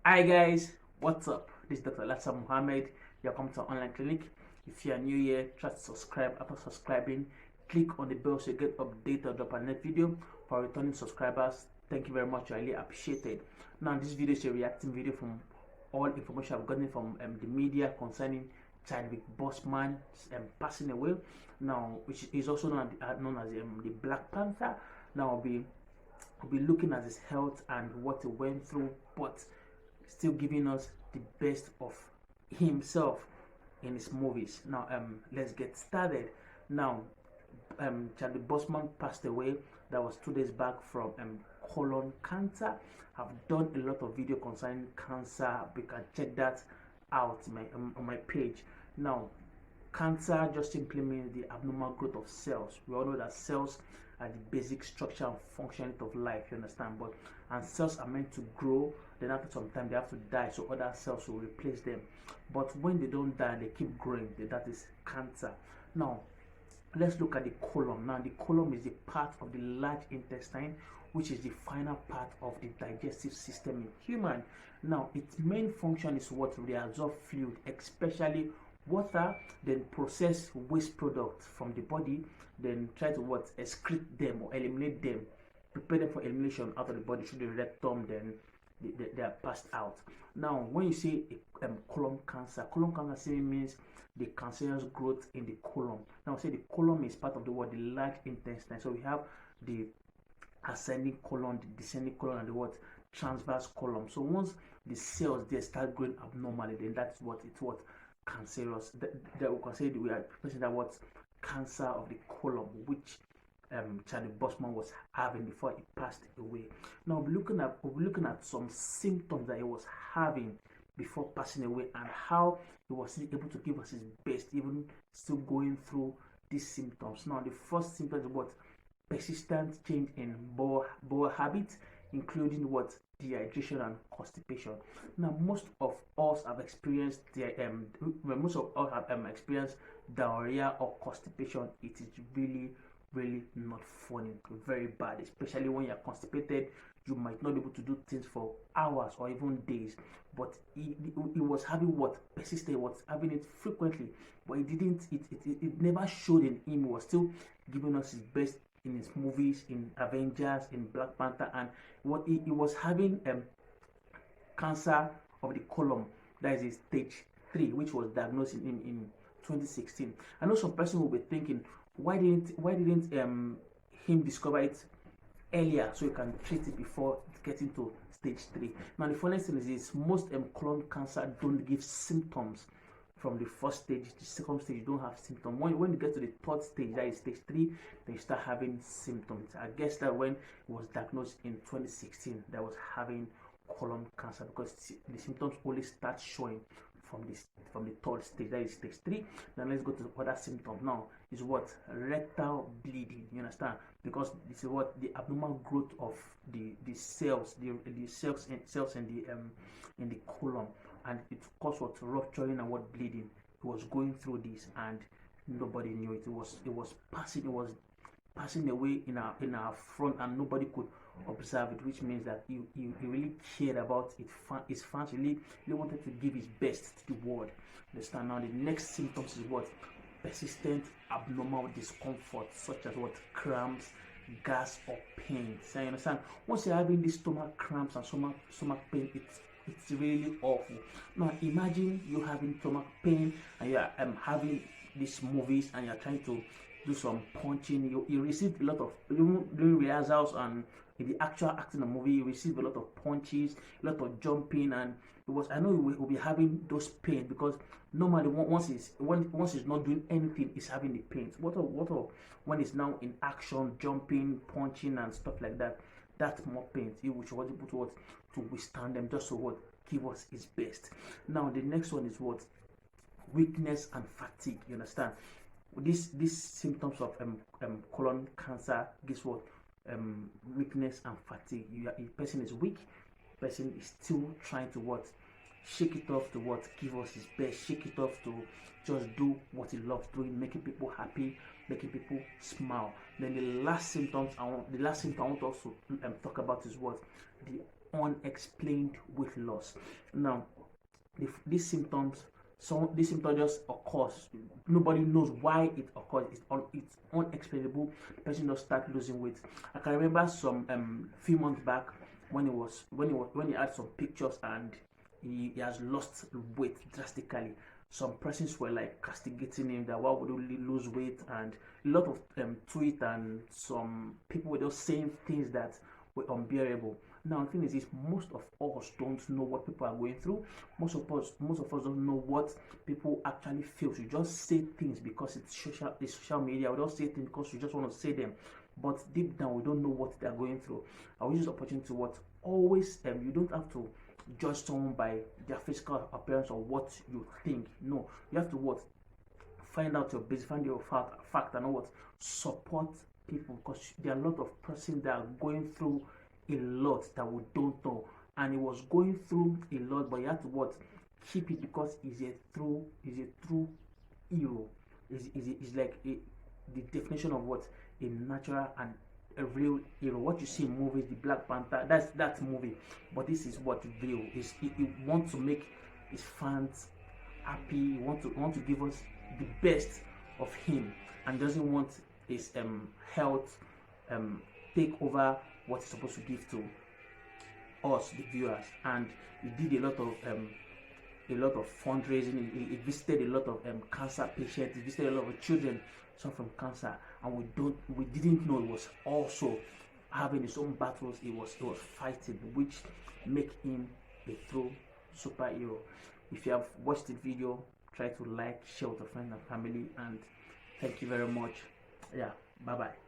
Hi guys, what's up? This is Dr. Alasa Mohammed. Welcome to our online clinic. If you are new here, try to subscribe. After subscribing, click on the bell so you get updated or drop a next video. For returning subscribers, thank you very much. I really appreciate it. Now, this video is a reacting video from all information I've gotten from the media concerning Chadwick Boseman passing away. Now, which is also known as the Black Panther. Now, I'll be looking at his health and what he went through, but still giving us the best of himself in his movies. Now, let's get started. Now, Chadwick Boseman passed away. That was 2 days back from colon cancer. I've done a lot of video concerning cancer. You can check that out on my page. Now, cancer just simply means the abnormal growth of cells. We all know that cells are the basic structure and function of life, you understand? But and cells are meant to grow, then after some time they have to die, so other cells will replace them. But when they don't die, they keep growing. That is cancer. Now, let's look at the colon. Now, the colon is the part of the large intestine, which is the final part of the digestive system in human. Now, its main function is what? Reabsorb fluid, especially water, then process waste products from the body, then try to what? Excrete them or eliminate them, prepare them for elimination out of the body through the rectum, then they are passed out. Now, when you say colon cancer simply means the cancerous growth in the colon. Now, say the colon is part of the what? The large intestine. So we have the ascending colon, the descending colon, and the what? Transverse colon. So once the cells they start growing abnormally, then that's what it's what? Cancerous. That we can say we are facing that what? Cancer of the colon, which Chadwick Boseman was having before he passed away. Now we'll be looking at some symptoms that he was having before passing away and how he was able to give us his best, even still going through these symptoms. Now, the first symptom is what? Persistent change in bowel habits, including what? Dehydration and constipation. Now, most of us have experienced experienced diarrhea or constipation. It is really not funny, very bad, especially when you're constipated. You might not be able to do things for hours or even days. But he was having what? Persistent, he was having it frequently, but it never showed in him. He was still giving us his best in his movies, in Avengers, in Black Panther, and what he was having cancer of the colon, that is stage 3, which was diagnosed in 2016. I know some person will be thinking, why didn't him discover it earlier so you can treat it before getting to stage 3? Now, the funny thing is most colon cancer don't give symptoms from the first stage. The second stage, you don't have symptoms. When you get to the third stage, that is stage 3, then you start having symptoms. I guess that when it was diagnosed in 2016, that was having colon cancer, because the symptoms only start showing from the third stage, that is stage 3. Then let's go to the other symptom. Now is what? Rectal bleeding. You understand? Because this is what? The abnormal growth of the cells, the cells in the colon, and it caused what? Rupturing and what? Bleeding. He was going through this and nobody knew it. It was passing away in our front, and nobody could observe it, which means that he really cared about it. His fans really wanted to give his best to the world. Understand? Now, the next symptoms is what? Persistent abnormal discomfort, such as what? Cramps, gas, or pain. So you understand? Once you're having these stomach cramps and stomach pain, it's really awful. Now, imagine you having stomach pain and you're having these movies and you're trying to do some punching. You receive a lot of, even during rehearsals and in the actual acting of the movie, you receive a lot of punches, a lot of jumping, and I know you will be having those pain, because normally once he's not doing anything, he's having the pain. What of when it's now in action, jumping, punching, and stuff like that? That's more pain. He was able to withstand them, just to what? Give us his best. Now, the next one is what? Weakness and fatigue. You understand? These symptoms of colon cancer gives what? Weakness and fatigue. A person is weak, person is still trying to what? Shake it off to what? Give us his best. Shake it off to just do what he loves doing, making people happy, making people smile. Then the last symptom I want to also talk about is what? The unexplained weight loss. Now, these symptoms, this symptom just occurs. Nobody knows why it occurs. It's unexplainable. The person just start losing weight. I can remember some few months back when he had some pictures and he has lost weight drastically. Some persons were like castigating him that why would he lose weight, and a lot of tweets, and some people were just saying things that were unbearable. Now the thing is most of us don't know what people are going through. Most of us don't know what people actually feel. We just say things because it's social media. We don't say things because we just want to say them, but deep down we don't know what they are going through. I will use this opportunity to what always you don't have to judge someone by their physical appearance or what you think. No, you have to what find out your base, find your fact, and what support people, because there are a lot of persons that are going through a lot that we don't know, and he was going through a lot, but he had to what keep it because he's a true hero. Is like the definition of what a natural and a real hero. What you see in movies, the Black Panther, that's movie, but this is what real is. He wants to make his fans happy. He want to give us the best of him, and doesn't want his health take over what he's supposed to give to us, the viewers. And he did a lot of fundraising. He visited a lot of cancer patients. He visited a lot of children suffering from cancer, and we didn't know he was also having his own battles. He was fighting, which make him a true superhero. If you have watched the video, try to like, share with your friends and family, and thank you very much. Yeah, bye bye.